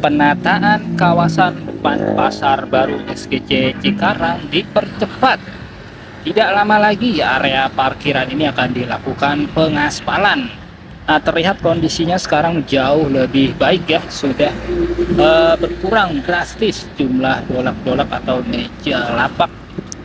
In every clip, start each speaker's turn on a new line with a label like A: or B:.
A: penataan kawasan depan Pasar Baru SKC Cikarang dipercepat. Tidak lama lagi area parkiran ini akan dilakukan pengaspalan. Nah, terlihat kondisinya sekarang jauh lebih baik ya, sudah berkurang drastis jumlah dolak-dolak atau meja lapak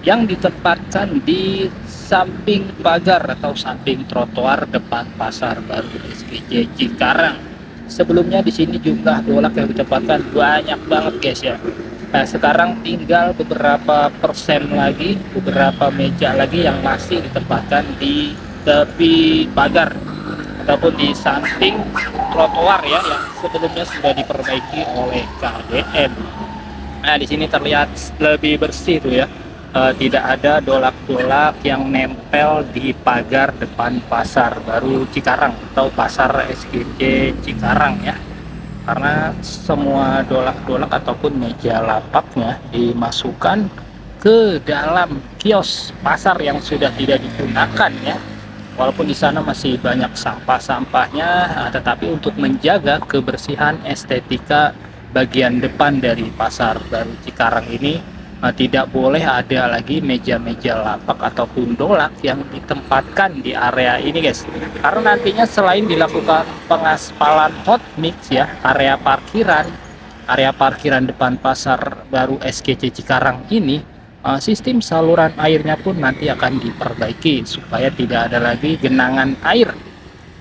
A: yang ditempatkan di samping pagar atau samping trotoar depan Pasar Baru SKC Cikarang. Sebelumnya di sini jumlah dolak yang ditempatkan banyak banget guys ya. Nah, sekarang tinggal beberapa persen lagi, beberapa meja lagi yang masih ditempatkan di tepi pagar ataupun di samping trotoar ya, yang sebelumnya sudah diperbaiki oleh KDM. Nah, di sini terlihat lebih bersih tuh ya. Tidak ada dolak-dolak yang nempel di pagar depan Pasar Baru Cikarang atau Pasar SKC Cikarang ya. Karena semua dolak-dolak ataupun meja lapaknya dimasukkan ke dalam kios pasar yang sudah tidak digunakan ya. Walaupun di sana masih banyak sampah-sampahnya, tetapi untuk menjaga kebersihan estetika bagian depan dari Pasar Baru Cikarang ini, tidak boleh ada lagi meja-meja lapak ataupun dolak yang ditempatkan di area ini guys. Karena nantinya selain dilakukan pengaspalan hot mix ya, area parkiran depan Pasar Baru SKC Cikarang ini, sistem saluran airnya pun nanti akan diperbaiki supaya tidak ada lagi genangan air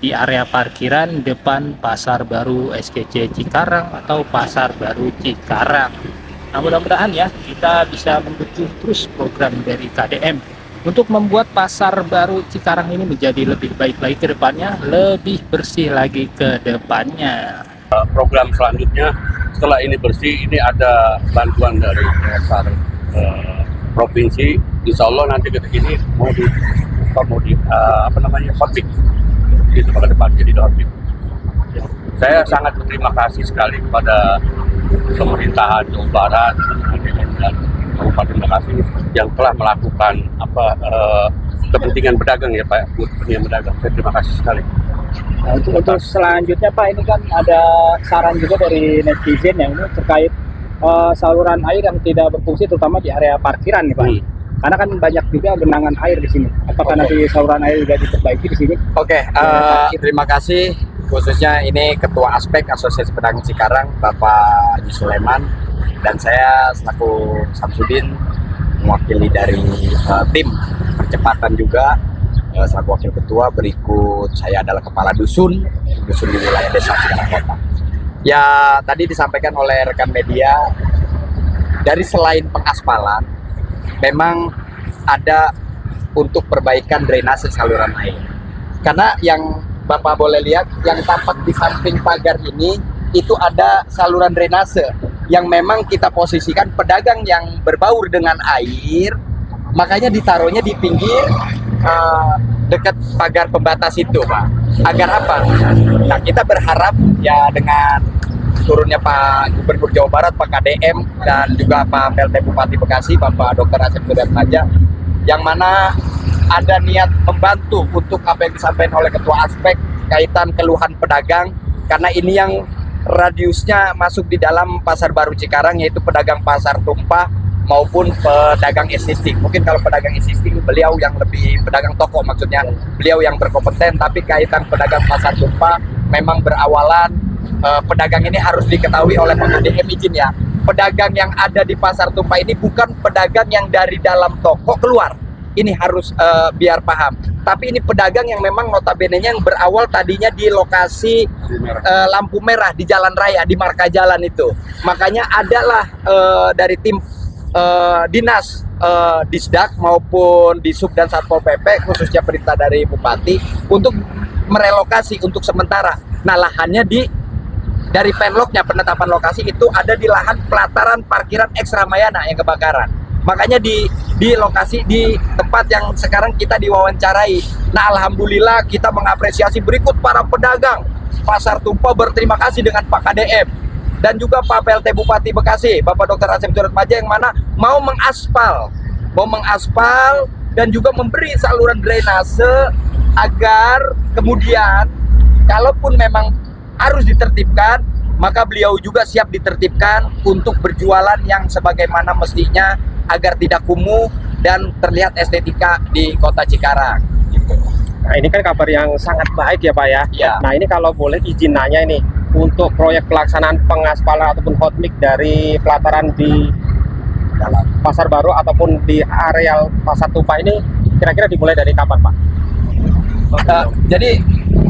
A: di area parkiran depan Pasar Baru SKC Cikarang atau Pasar Baru Cikarang. Nah, mudah-mudahan ya kita bisa mendukung terus program dari KDM untuk membuat Pasar Baru Cikarang ini menjadi lebih baik lagi ke depannya, lebih bersih lagi ke depannya.
B: Program selanjutnya setelah ini bersih, ini ada bantuan dari dasar provinsi. Insya Allah nanti ketika ini mau di hotfix di tempat depannya di hotfix. Saya sangat berterima kasih sekali kepada pemerintahan Jawa Barat dan Kabupaten Bekasi yang telah melakukan kepentingan pedagang ya Pak, kepentingan pedagang. Saya terima kasih sekali.
A: Nah, untuk selanjutnya Pak, ini kan ada saran juga dari netizen yang ini terkait saluran air yang tidak berfungsi terutama di area parkiran nih Pak. Karena kan banyak juga genangan air di sini. Apakah nanti saluran air juga diperbaiki di sini?
C: Terima kasih. Khususnya ini Ketua Aspek Asosiasi Pedagang Cikarang, Bapak Haji Sulaiman, dan saya selaku Samsudin mewakili dari tim percepatan juga selaku wakil ketua. Berikut saya adalah kepala dusun di wilayah Desa Cikarang Kota. Ya, tadi disampaikan oleh rekan media, dari selain pengaspalan memang ada untuk perbaikan drainase saluran air. Karena yang Bapak boleh lihat, yang tampak di samping pagar ini itu ada saluran drainase yang memang kita posisikan pedagang yang berbaur dengan air, makanya ditaruhnya di pinggir dekat pagar pembatas itu Pak. Agar apa? Nah, kita berharap ya dengan turunnya Pak Gubernur Jawa Barat, Pak KDM, dan juga Pak PLT Bupati Bekasi, Bapak Dr. Asep Sudarmaja, yang mana ada niat membantu untuk apa yang disampaikan oleh Ketua Aspek kaitan keluhan pedagang, karena ini yang radiusnya masuk di dalam Pasar Baru Cikarang, yaitu pedagang pasar tumpah maupun pedagang existing. Mungkin kalau pedagang existing beliau yang lebih pedagang toko, maksudnya beliau yang berkompeten, tapi kaitan pedagang pasar tumpah memang berawalan pedagang ini harus diketahui oleh KDM izin ya. Pedagang yang ada di pasar tumpah ini bukan pedagang yang dari dalam toko keluar. Ini harus biar paham. Tapi ini pedagang yang memang notabene-nya yang berawal tadinya di lokasi lampu merah di jalan raya, di marka jalan itu. Makanya adalah dari tim dinas Disdak maupun Disub dan Satpol PP, khususnya perintah dari Bupati untuk merelokasi untuk sementara. Nah, lahannya dari penloknya, penetapan lokasi itu ada di lahan pelataran parkiran X Ramayana yang kebakaran. Makanya di lokasi, di tempat yang sekarang kita diwawancarai. Nah, alhamdulillah kita mengapresiasi berikut para pedagang pasar tumpah berterima kasih dengan Pak KDM dan juga Pak PLT Bupati Bekasi, Bapak Dr. Asep Sudarmaja, yang mana mau mengaspal dan juga memberi saluran drainase agar kemudian kalaupun memang harus ditertibkan, maka beliau juga siap ditertibkan untuk berjualan yang sebagaimana mestinya agar tidak kumuh dan terlihat estetika di kota Cikarang. Gitu.
D: Nah, ini kan kabar yang sangat baik ya Pak ya.
C: Ya.
D: Nah, ini kalau boleh izin nanya ini, untuk proyek pelaksanaan pengaspalan ataupun hotmix dari pelataran di dalam Pasar Baru ataupun di areal Pasar Tumpah ini kira-kira dimulai dari kapan Pak?
C: Jadi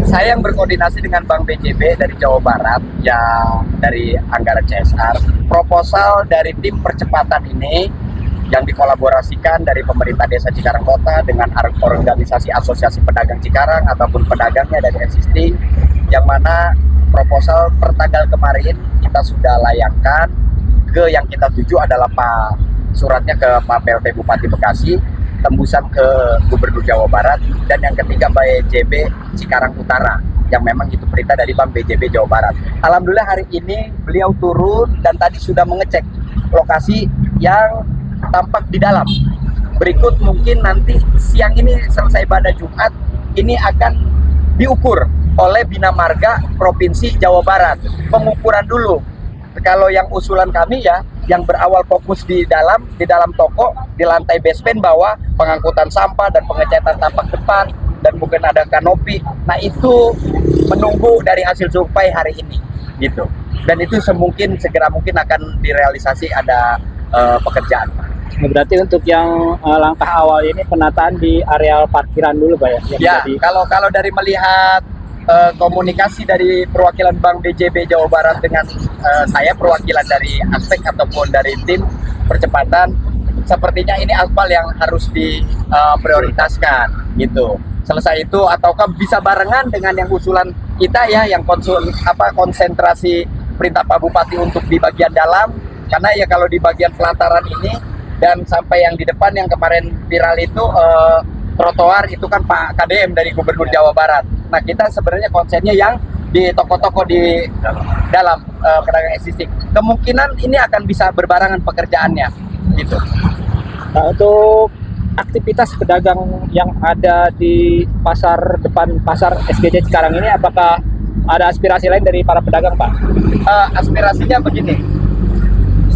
C: saya yang berkoordinasi dengan Bank BJB dari Jawa Barat, yang dari anggaran CSR, proposal dari tim percepatan ini yang dikolaborasikan dari pemerintah Desa Cikarang Kota dengan organisasi Asosiasi Pedagang Cikarang ataupun pedagangnya dari existing, yang mana proposal per tanggal kemarin kita sudah layangkan ke yang kita tuju adalah suratnya ke Pak PLT Bupati Bekasi, tembusan ke Gubernur Jawa Barat, dan yang ketiga BJB Cikarang Utara, yang memang itu perintah dari Bank BJB Jawa Barat. Alhamdulillah hari ini beliau turun dan tadi sudah mengecek lokasi yang tampak di dalam. Berikut mungkin nanti siang ini selesai pada Jumat, ini akan diukur oleh Bina Marga Provinsi Jawa Barat. Pengukuran dulu. Kalau yang usulan kami ya, yang berawal fokus di dalam toko, di lantai basement bawah, pengangkutan sampah dan pengecatan tampak depan, dan mungkin ada kanopi. Nah itu menunggu dari hasil survei hari ini, gitu. Dan itu segera mungkin akan direalisasi ada pekerjaan.
A: Nah, berarti untuk yang langkah awal ini penataan di areal parkiran dulu Pak ya?
C: Ya, kalau dari melihat komunikasi dari perwakilan Bank BJB Jawa Barat dengan saya perwakilan dari aspek ataupun dari tim percepatan, sepertinya ini aspal yang harus diprioritaskan gitu. Selesai itu ataukah bisa barengan dengan yang usulan kita ya, yang konsentrasi perintah Pak Bupati untuk di bagian dalam, karena ya kalau di bagian pelataran ini dan sampai yang di depan yang kemarin viral itu trotoar itu kan Pak KDM dari Gubernur Jawa Barat. Nah kita sebenarnya konsennya yang di toko-toko di dalam pedagang existing. Kemungkinan ini akan bisa berbarengan pekerjaannya, gitu.
A: Nah, untuk aktivitas pedagang yang ada di depan pasar SGC Cikarang ini, apakah ada aspirasi lain dari para pedagang Pak?
C: Aspirasinya begini,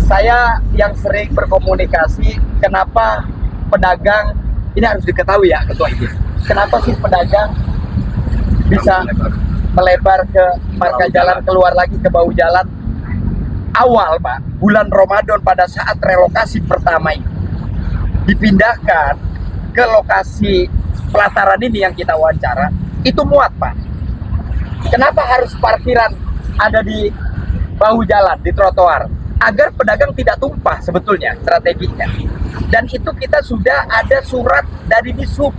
C: saya yang sering berkomunikasi, kenapa pedagang ini harus diketahui ya Ketua ini. Kenapa sih pedagang bisa melebar ke marka jalan, keluar lagi ke bahu jalan? Awal Pak, bulan Ramadan pada saat relokasi pertama ini dipindahkan ke lokasi pelataran ini yang kita wawancara, itu muat Pak. Kenapa harus parkiran ada di bahu jalan, di trotoar? Agar pedagang tidak tumpah sebetulnya strateginya. Dan itu kita sudah ada surat dari Dishub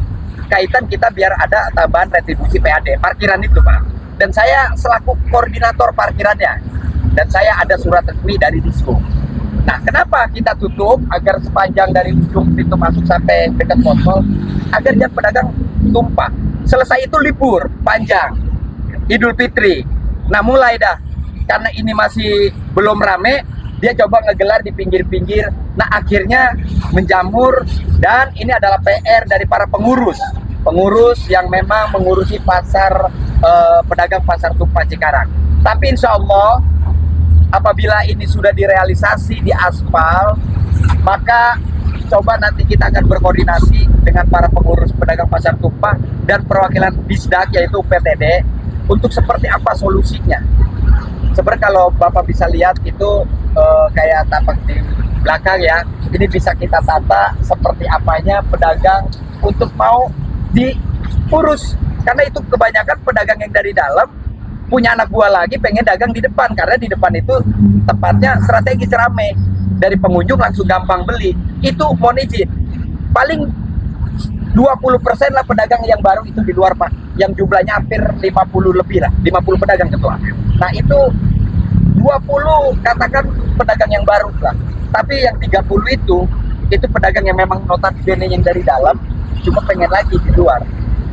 C: kaitan kita biar ada tambahan retribusi PAD parkiran itu Pak. Dan saya selaku koordinator parkirannya, dan saya ada surat resmi dari Dishub. Nah kenapa kita tutup agar sepanjang dari ujung pintu masuk sampai dekat pos-pos, agar jangan pedagang tumpah. Selesai itu libur panjang Idul Fitri. Nah mulai dah, karena ini masih belum rame, dia coba ngegelar di pinggir-pinggir. Nah akhirnya menjamur, dan ini adalah PR dari para pengurus yang memang mengurusi pasar pedagang Pasar Tumpah Cikarang. Tapi insya Allah apabila ini sudah direalisasi di aspal, maka coba nanti kita akan berkoordinasi dengan para pengurus pedagang Pasar Tumpah dan perwakilan Bisdak yaitu PTD untuk seperti apa solusinya. Sebenarnya kalau Bapak bisa lihat itu kayak tapak di belakang ya, ini bisa kita tata seperti apanya pedagang untuk mau diurus, karena itu kebanyakan pedagang yang dari dalam punya anak buah lagi pengen dagang di depan, karena di depan itu tempatnya strategis rame, dari pengunjung langsung gampang beli. Itu mohon izin paling 20% lah pedagang yang baru itu di luar Pak, yang jumlahnya hampir 50 lebih lah, 50 pedagang Ketua. Nah itu 20 katakan pedagang yang baru lah, tapi yang 30 itu pedagang yang memang notabene yang dari dalam cuma pengen lagi di luar,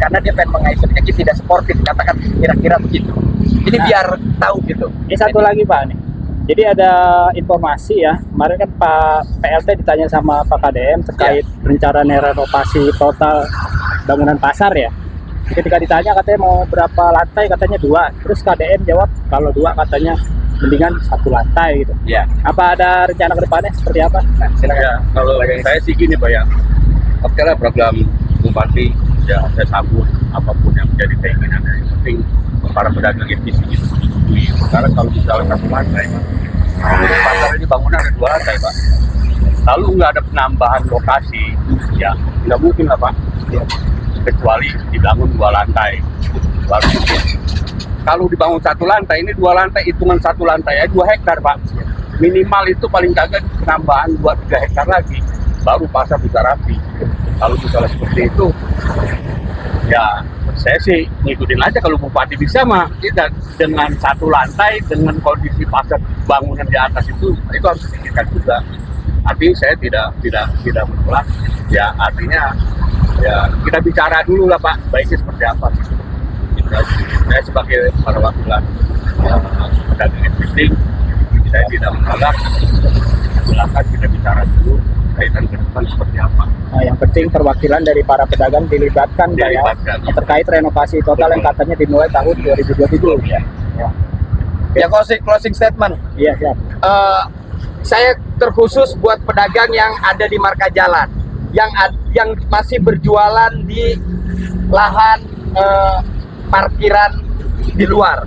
C: karena dia pengen mengais penyakit tidak sportif, katakan kira-kira begitu. Ini biar tahu gitu.
A: Ini satu lagi Pak nih. Jadi ada informasi ya, kemarin kan Pak PLT ditanya sama Pak KDM terkait rencana renovasi total bangunan pasar ya. Ketika ditanya katanya mau berapa lantai, katanya 2. Terus KDM jawab kalau 2 katanya mendingan satu lantai gitu.
C: Ya.
A: Apa ada rencana ke depannya seperti apa?
C: Nah, silakan.
B: Ya, kalau saya sih gini Pak ya, oke lah program Bupati ya saya sambut apapun yang menjadi keinginannya. Yang penting para pedagang itu disetujui. Sekarang kalau misalnya satu lantai, Pak, di pasar ini bangunan ada 2 lantai Pak. Lalu nggak ada penambahan lokasi, ya nggak mungkin lah Pak. Kecuali dibangun 2 lantai. Baru mungkin. Kalau dibangun 1 lantai, ini 2 lantai, hitungan 1 lantai ya 2 hektar Pak. Minimal itu paling kagak penambahan 2-3 hektar lagi, baru pasar bisa rapi. Kalau misalnya seperti itu, ya saya sih ngikutin aja kalau Bupati bisa mah tidak dengan 1 lantai dengan kondisi pasar bangunan di atas itu harus dipikirkan juga. Artinya saya tidak menolak, ya artinya ya kita bicara dulu lah Pak, baiknya seperti apa. Saya sebagai perwakilan pedagang existing, saya tidak menolak. Silakan kita bicara dulu kaitan ke depan seperti apa.
A: Nah, yang penting perwakilan dari para pedagang dilibatkan, Pak, ya, terkait renovasi total yang katanya dimulai tahun 2027. Ya.
C: Ya, closing statement.
A: Iya, siap.
C: Saya terkhusus buat pedagang yang ada di marka jalan, yang masih berjualan di lahan parkiran di luar.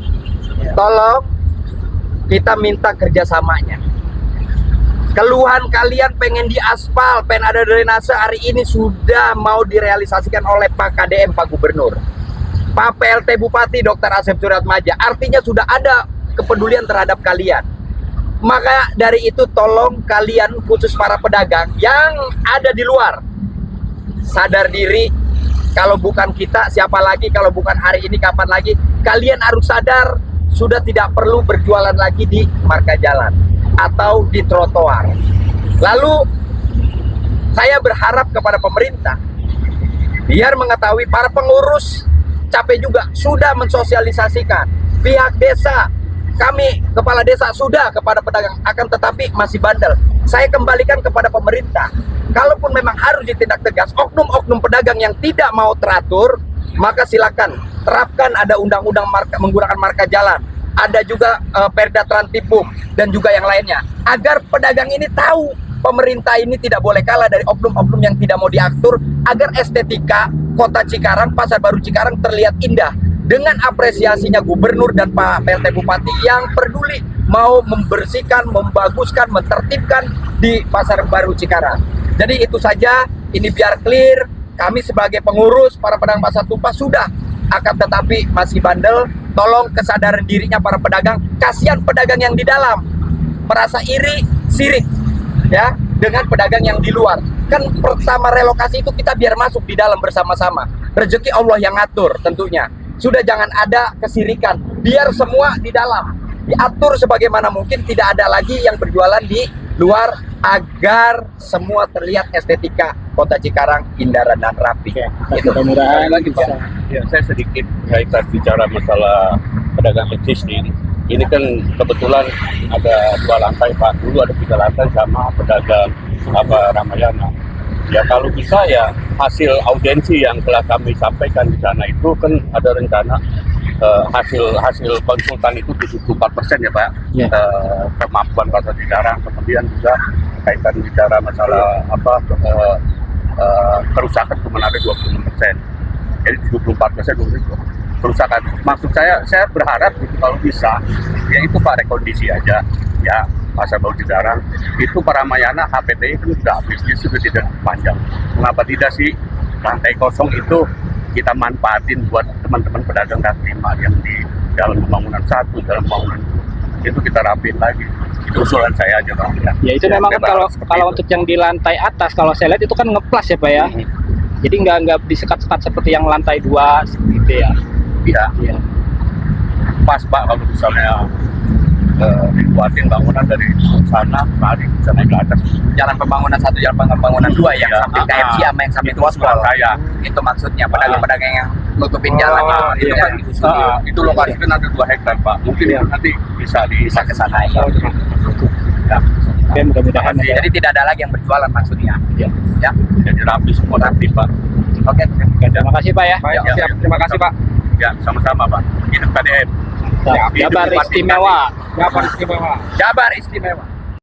C: Tolong kita minta kerjasamanya. Keluhan kalian pengen diaspal, pengen ada drainase, hari ini sudah mau direalisasikan oleh Pak KDM, Pak Gubernur, Pak PLT Bupati Dr. Asep Suryatmaja. Artinya sudah ada kepedulian terhadap kalian. Maka dari itu tolong kalian, khusus para pedagang yang ada di luar, sadar diri. Kalau bukan kita, siapa lagi? Kalau bukan hari ini, kapan lagi? Kalian harus sadar, sudah tidak perlu berjualan lagi di marka jalan atau di trotoar. Lalu saya berharap kepada pemerintah, biar mengetahui para pengurus capek juga sudah mensosialisasikan, pihak desa, kami kepala desa sudah kepada pedagang, akan tetapi masih bandel. Saya kembalikan kepada pemerintah, kalaupun memang harus ditindak tegas oknum-oknum pedagang yang tidak mau teratur, maka silakan terapkan, ada undang-undang menggunakan marka jalan, ada juga Perda Trantipum dan juga yang lainnya, agar pedagang ini tahu pemerintah ini tidak boleh kalah dari oknum-oknum yang tidak mau diatur, agar estetika kota Cikarang, Pasar Baru Cikarang terlihat indah dengan apresiasinya Gubernur dan Pak PLT Bupati yang peduli mau membersihkan, membaguskan, mentertibkan di Pasar Baru Cikarang. Jadi itu saja, ini biar clear. Kami sebagai pengurus para pedagang pasar tumpah sudah, akan tetapi masih bandel. Tolong kesadaran dirinya para pedagang. Kasihan pedagang yang di dalam merasa iri, sirik ya dengan pedagang yang di luar. Kan pertama relokasi itu kita biar masuk di dalam bersama-sama. Rezeki Allah yang ngatur tentunya. Sudah jangan ada kesirikan. Biar semua di dalam diatur sebagaimana mungkin, tidak ada lagi yang berjualan di luar, agar semua terlihat estetika kota Cikarang indah dan rapi.
A: Itu mudah-mudahan
B: lagi Pak. Ya, saya sedikit kaitan bicara masalah pedagang existing. Ini kan kebetulan ada 2 lantai Pak. Dulu ada 3 lantai sama pedagang Ramayana. Ya kalau bisa ya hasil audiensi yang telah kami sampaikan di sana itu kan ada rencana hasil konsultan itu 74% ya Pak,
A: Ya.
B: kemampuan pasar Cikarang. Kemudian juga kaitan bicara masalah kerusakan cuma ada 26%. Jadi 74% kerusakan. Maksud saya berharap gitu, kalau bisa ya itu Pak rekondisi aja ya. Pasar Baru Cikarang itu para Ramayana HPT itu sudah habisnya sudah tidak panjang. Mengapa tidak sih lantai kosong itu kita manfaatin buat teman-teman pedagang kaki lima yang di dalam pembangunan 1, dalam pembangunan itu kita rapiin lagi. Itu usulan saya aja Bang.
A: Ya itu memang kan kalau untuk yang di lantai atas, kalau saya lihat itu kan ngeplas ya Pak ya. Jadi nggak disekat-sekat seperti yang lantai 2 gitu ya.
B: Iya. Pas Pak kalau misalnya dibuatin bangunan dari sana kemari bisa naik ke atas.
C: Jalan pembangunan 1, jalan pembangunan 2 yang samping KFC sama yang samping Pospol. Itu maksudnya pedagang-pedagang yang nutupin jalan itu
B: Iya.
C: kan
B: Itu lokasi kan ada 2 hektar Pak. Mungkin nanti bisa
C: bisa ke sana ya.
A: Oke, mudah-mudahan ya.
C: Jadi tidak ada lagi yang berjualan maksudnya.
B: Ya.
C: Ya.
B: Jadi rapi semua rapi Pak.
C: Oke.
A: Terima kasih Pak ya.
B: Ya,
D: Siap, terima kasih Pak.
B: Ya, sama-sama Pak. Hidup KDM.
A: Mantap.
C: Siap.
A: Jabar
C: Hidup
A: istimewa.
D: Jabar istimewa.
C: Jabar istimewa.